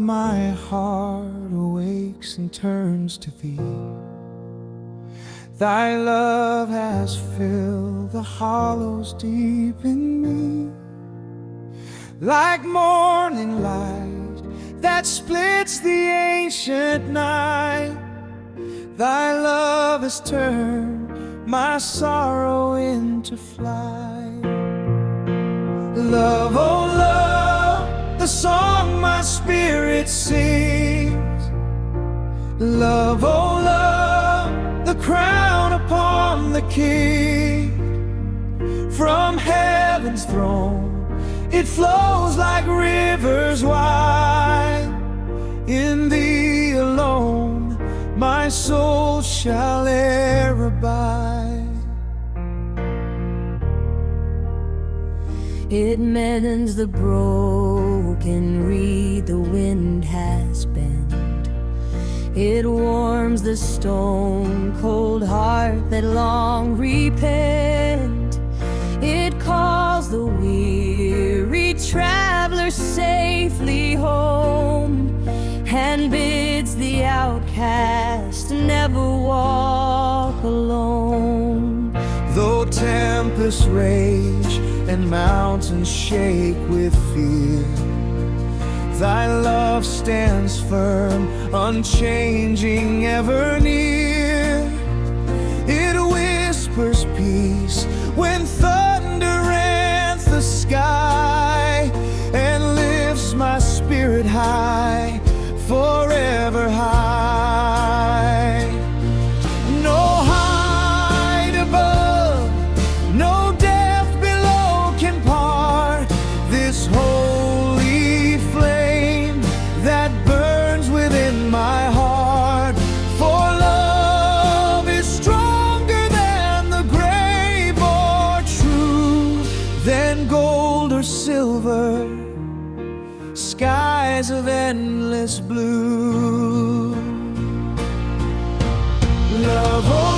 my heart awakes and turns to thee. Thy love has filled the hollows deep in me, like morning light that splits the ancient night. Thy love has turned my sorrow into flight. Love, oh love, the song my spirit sings. Love, oh love, the crown upon the King. From heaven's throne it flows like rivers wide. In thee alone my soul shall e'er abide. It mends the broken reed the wind has bent. It warms the stone-cold heart that long repent. It calls the weary traveler safely home, and bids the outcast never walk alone. Though tempests rage and mountains shake with fear, thy love stands firm, unchanging, ever near. It whispers peace when thunder rends the sky, and lifts my spirit high, forever high. No height above, no depth below can part this holy flame that burns within my heart. For love is stronger than the grave, or true than gold or silver, skies of endless blue. Love, oh